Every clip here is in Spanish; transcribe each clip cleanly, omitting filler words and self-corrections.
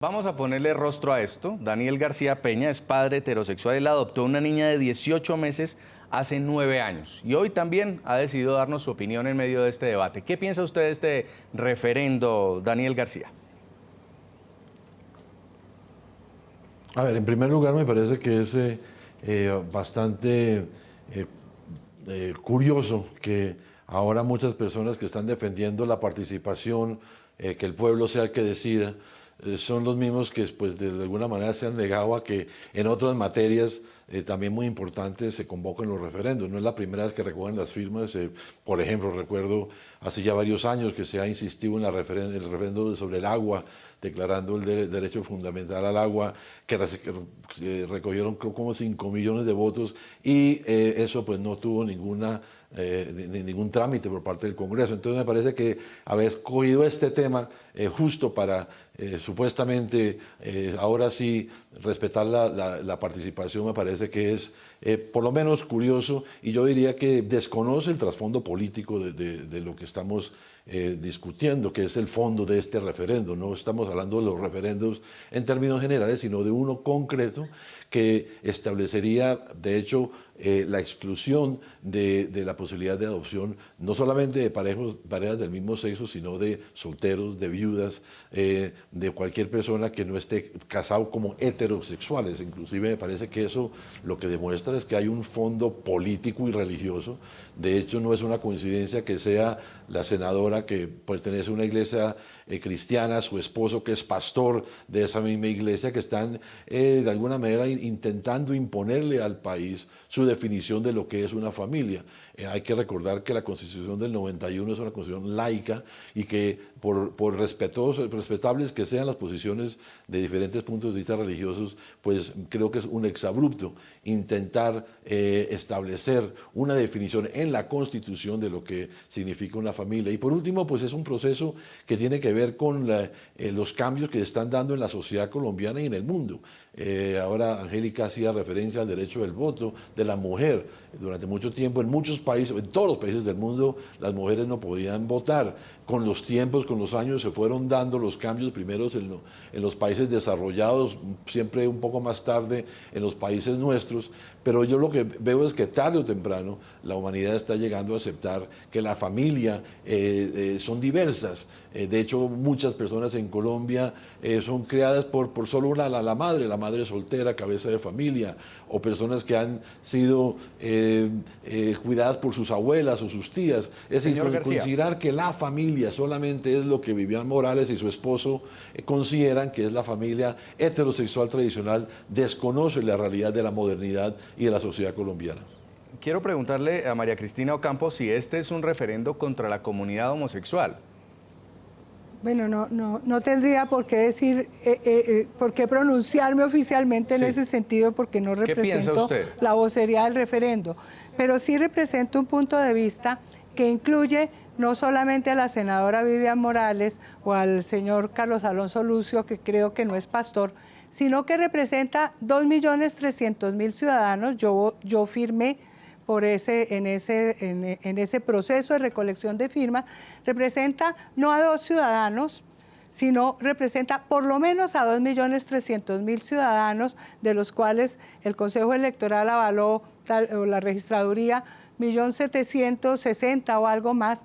Vamos a ponerle rostro a esto. Daniel García Peña es padre heterosexual. Él adoptó una niña de 18 meses hace 9 años. Y hoy también ha decidido darnos su opinión en medio de este debate. ¿Qué piensa usted de este referendo, Daniel García? A ver, en primer lugar me parece que es bastante curioso que ahora muchas personas que están defendiendo la participación, que el pueblo sea el que decida, son los mismos que pues, de alguna manera se han negado a que en otras materias también muy importantes se convoquen los referendos. No es la primera vez que recogen las firmas. Por ejemplo, recuerdo hace ya varios años que se ha insistido en el referendo sobre el agua, declarando el derecho fundamental al agua, que recogieron como 5 millones de votos y eso pues no tuvo ningún trámite por parte del Congreso. Entonces me parece que haber cogido este tema justo para supuestamente ahora sí respetar la participación me parece que es por lo menos curioso, y yo diría que desconoce el trasfondo político de lo que estamos discutiendo, que es el fondo de este referendo. No estamos hablando de los referendos en términos generales, sino de uno concreto que establecería, de hecho, la exclusión de la posibilidad de adopción, no solamente de parejas del mismo sexo, sino de solteros, de viudas, de cualquier persona que no esté casado como heterosexuales. Inclusive me parece que eso lo que demuestra es que hay un fondo político y religioso. De hecho, no es una coincidencia que sea la senadora que pertenece a una iglesia cristiana, su esposo que es pastor de esa misma iglesia, que están de alguna manera intentando imponerle al país su definición de lo que es una familia. Hay que recordar que la Constitución del 91 es una constitución laica y que por respetables que sean las posiciones de diferentes puntos de vista religiosos, pues creo que es un exabrupto intentar establecer una definición en la Constitución de lo que significa una familia. Y por último, pues es un proceso que tiene que ver con los cambios que se están dando en la sociedad colombiana y en el mundo. Ahora Angélica hacía referencia al derecho del voto de la mujer. Durante mucho tiempo en muchos países, en todos los países del mundo, las mujeres no podían votar. Con los tiempos, con los años se fueron dando los cambios, primero en los países desarrollados, siempre un poco más tarde en los países nuestros, pero yo lo que veo es que tarde o temprano la humanidad está llegando a aceptar que la familia son diversas. De hecho, muchas personas en Colombia son criadas por solo la madre soltera, cabeza de familia, o personas que han sido cuidadas por sus abuelas o sus tías. Es decir, considerar que la familia solamente es lo que Vivian Morales y su esposo consideran que es la familia heterosexual tradicional, desconoce la realidad de la modernidad y de la sociedad colombiana. Quiero preguntarle a María Cristina Ocampo si este es un referendo contra la comunidad homosexual. Bueno, no tendría por qué decir, por qué pronunciarme oficialmente en ese sentido, porque no represento la vocería del referendo. Pero sí represento un punto de vista que incluye no solamente a la senadora Vivian Morales o al señor Carlos Alonso Lucio, que creo que no es pastor, sino que representa 2.300.000 ciudadanos. Yo firmé en ese proceso de recolección de firmas. Representa no a 2 ciudadanos, sino representa por lo menos a 2.300.000 ciudadanos, de los cuales el Consejo Electoral avaló, o la registraduría, 1.760.000 o algo más.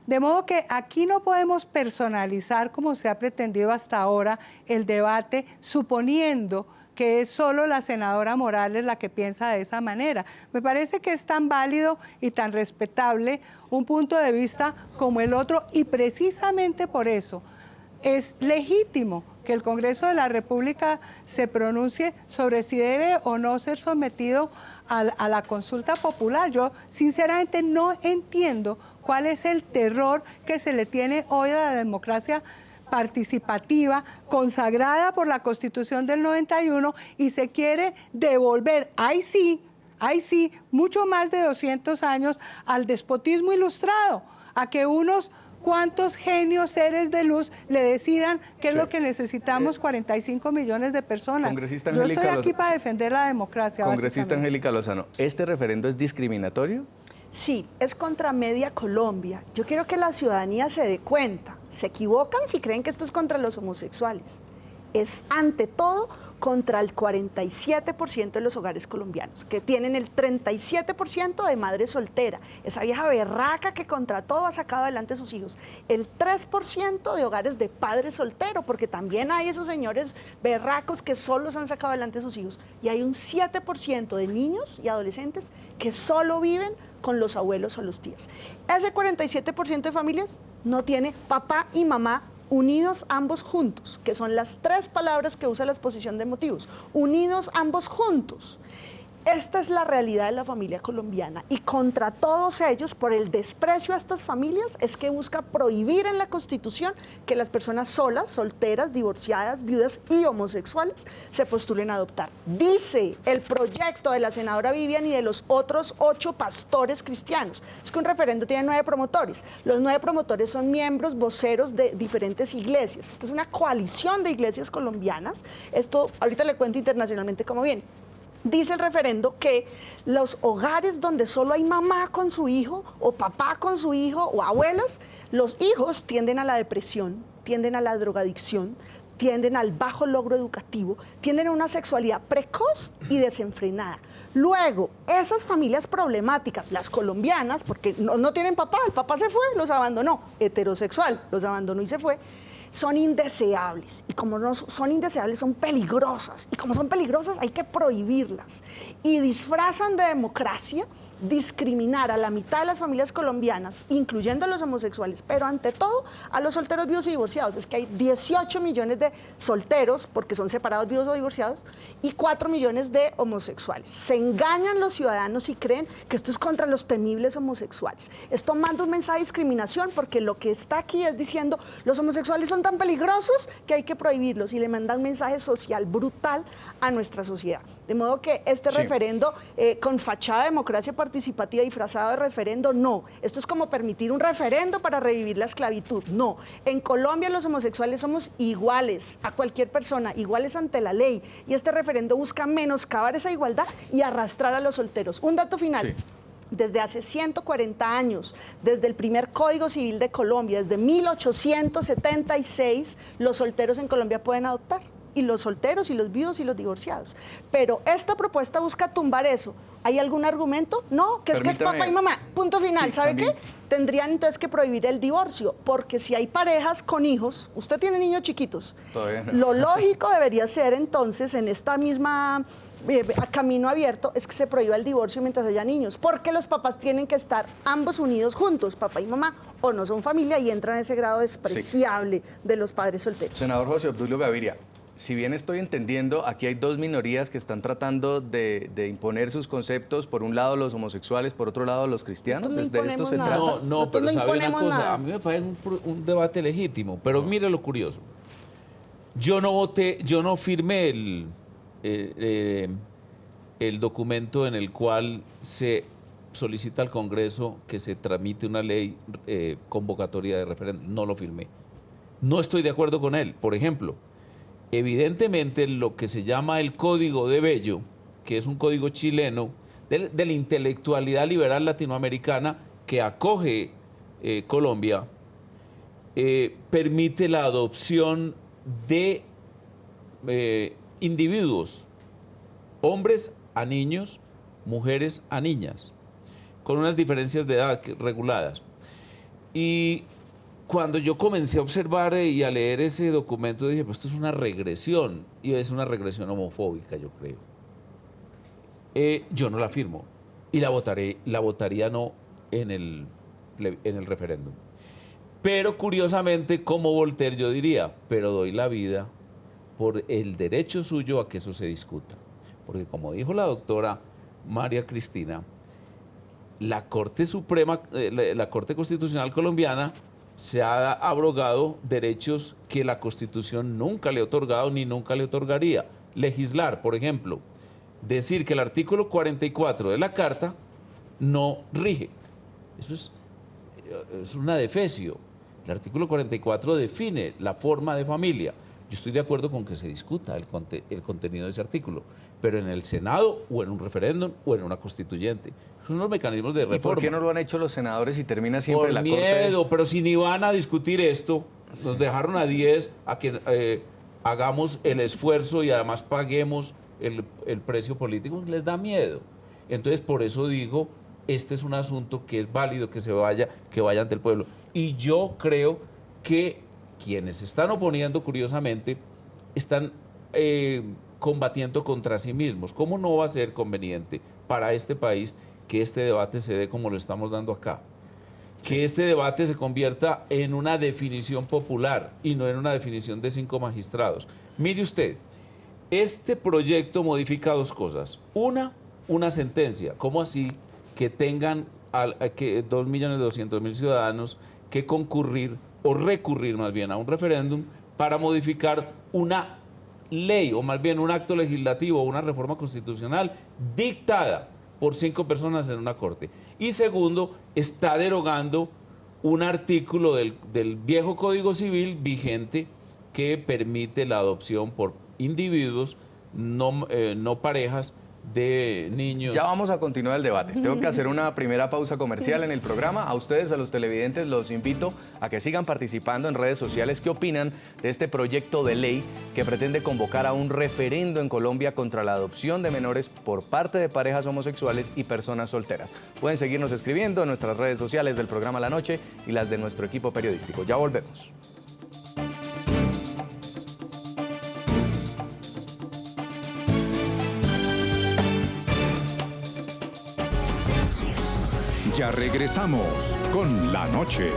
De modo que aquí no podemos personalizar, como se ha pretendido hasta ahora, el debate, suponiendo que es solo la senadora Morales la que piensa de esa manera. Me parece que es tan válido y tan respetable un punto de vista como el otro, y precisamente por eso es legítimo que el Congreso de la República se pronuncie sobre si debe o no ser sometido a la consulta popular. Yo sinceramente no entiendo cuál es el terror que se le tiene hoy a la democracia participativa, consagrada por la Constitución del 91, y se quiere devolver, ahí sí, mucho más de 200 años al despotismo ilustrado, a que unos cuantos genios, seres de luz, le decidan qué es lo que necesitamos 45 millones de personas. Yo estoy aquí para defender la democracia. Congresista Angélica Lozano, ¿este referendo es discriminatorio? Sí, es contra media Colombia. Yo quiero que la ciudadanía se dé cuenta. Se equivocan si creen que esto es contra los homosexuales. es ante todo contra el 47% de los hogares colombianos, que tienen el 37% de madre soltera, esa vieja berraca que contra todo ha sacado adelante a sus hijos, el 3% de hogares de padre soltero, porque también hay esos señores berracos que solos han sacado adelante a sus hijos, y hay un 7% de niños y adolescentes que solo viven con los abuelos o los tíos. Ese 47% de familias no tiene papá y mamá unidos ambos juntos, que son las 3 palabras que usa la exposición de motivos, unidos ambos juntos. Esta es la realidad de la familia colombiana y contra todos ellos, por el desprecio a estas familias, es que busca prohibir en la Constitución que las personas solas, solteras, divorciadas, viudas y homosexuales se postulen a adoptar. Dice el proyecto de la senadora Vivian y de los otros 8 pastores cristianos. Es que un referendo tiene 9 promotores. Los 9 promotores son miembros, voceros de diferentes iglesias. Esta es una coalición de iglesias colombianas. Esto ahorita le cuento internacionalmente cómo viene. Dice el referendo que los hogares donde solo hay mamá con su hijo o papá con su hijo o abuelas, los hijos tienden a la depresión, tienden a la drogadicción, tienden al bajo logro educativo, tienden a una sexualidad precoz y desenfrenada. Luego, esas familias problemáticas, las colombianas, porque no tienen papá, el papá se fue, los abandonó, heterosexual, los abandonó y se fue, son indeseables, y como no son indeseables, son peligrosas, y como son peligrosas hay que prohibirlas, y disfrazan de democracia discriminar a la mitad de las familias colombianas, incluyendo a los homosexuales, pero ante todo a los solteros, viudos y divorciados. Es que hay 18 millones de solteros, porque son separados, viudos o divorciados, y 4 millones de homosexuales. Se engañan los ciudadanos y creen que esto es contra los temibles homosexuales. Esto manda un mensaje de discriminación, porque lo que está aquí es diciendo los homosexuales son tan peligrosos que hay que prohibirlos, y le manda un mensaje social brutal a nuestra sociedad. De modo que este referendo con fachada de democracia participativa disfrazado de referendo, no. Esto es como permitir un referendo para revivir la esclavitud, no. En Colombia los homosexuales somos iguales a cualquier persona, iguales ante la ley, y este referendo busca menoscabar esa igualdad y arrastrar a los solteros. Un dato final. Sí. Desde hace 140 años, desde el primer Código Civil de Colombia, desde 1876, los solteros en Colombia pueden adoptar, y los solteros, y los viudos, y los divorciados. Pero esta propuesta busca tumbar eso. ¿Hay algún argumento? No, que es papá y mamá. Punto final. Sí, ¿sabe también qué? Tendrían entonces que prohibir el divorcio, porque si hay parejas con hijos, usted tiene niños chiquitos, todavía no. Lo lógico debería ser entonces, en esta misma camino abierto, es que se prohíba el divorcio mientras haya niños, porque los papás tienen que estar ambos unidos juntos, papá y mamá, o no son familia, y entran en ese grado despreciable de los padres solteros. Senador José Obdulio Gaviria, si bien estoy entendiendo, aquí hay 2 minorías que están tratando de imponer sus conceptos, por un lado los homosexuales, por otro lado los cristianos. No ¿Desde esto se trata? No, pero sabe una cosa, a mí me parece un debate legítimo, pero mire lo curioso. Yo no firmé el documento en el cual se solicita al Congreso que se tramite una ley convocatoria de referéndum. No lo firmé. No estoy de acuerdo con él. Por ejemplo, evidentemente lo que se llama el Código de Bello, que es un código chileno de la intelectualidad liberal latinoamericana que acoge Colombia, permite la adopción de individuos, hombres a niños, mujeres a niñas, con unas diferencias de edad reguladas. Y cuando yo comencé a observar y a leer ese documento, dije, pues esto es una regresión, y es una regresión homofóbica, yo creo. Yo no la firmo, y la votaría no en el referéndum. Pero curiosamente, como Voltaire, yo diría, pero doy la vida por el derecho suyo a que eso se discuta. Porque como dijo la doctora María Cristina, la Corte Suprema, la Corte Constitucional colombiana se ha abrogado derechos que la Constitución nunca le ha otorgado ni nunca le otorgaría. Legislar, por ejemplo, decir que el artículo 44 de la Carta no rige. Eso es una defecio. El artículo 44 define la forma de familia. Yo estoy de acuerdo con que se discuta el contenido de ese artículo, pero en el Senado o en un referéndum o en una constituyente. Esos son los mecanismos de reforma. ¿Y por qué no lo han hecho los senadores y termina siempre por la Corte? Por miedo, pero si ni van a discutir esto, nos dejaron a 10, hagamos el esfuerzo y además paguemos el precio político, les da miedo. Entonces, por eso digo, este es un asunto que es válido que vaya ante el pueblo. Y yo creo que quienes se están oponiendo, curiosamente, están combatiendo contra sí mismos. ¿Cómo no va a ser conveniente para este país que este debate se dé como lo estamos dando acá? Que este debate se convierta en una definición popular y no en una definición de 5 magistrados. Mire usted, este proyecto modifica 2 cosas. Una sentencia. ¿Cómo así que tengan que 2.200.000 ciudadanos que concurrir o recurrir más bien a un referéndum para modificar una ley o más bien un acto legislativo o una reforma constitucional dictada por 5 personas en una corte? Y segundo, está derogando un artículo del viejo Código Civil vigente que permite la adopción por individuos, no parejas, de niños. Ya vamos a continuar el debate. Tengo que hacer una primera pausa comercial en el programa. A ustedes, a los televidentes, los invito a que sigan participando en redes sociales. ¿Qué opinan de este proyecto de ley que pretende convocar a un referendo en Colombia contra la adopción de menores por parte de parejas homosexuales y personas solteras? Pueden seguirnos escribiendo en nuestras redes sociales del programa La Noche y las de nuestro equipo periodístico. Ya volvemos. Ya regresamos con La Noche.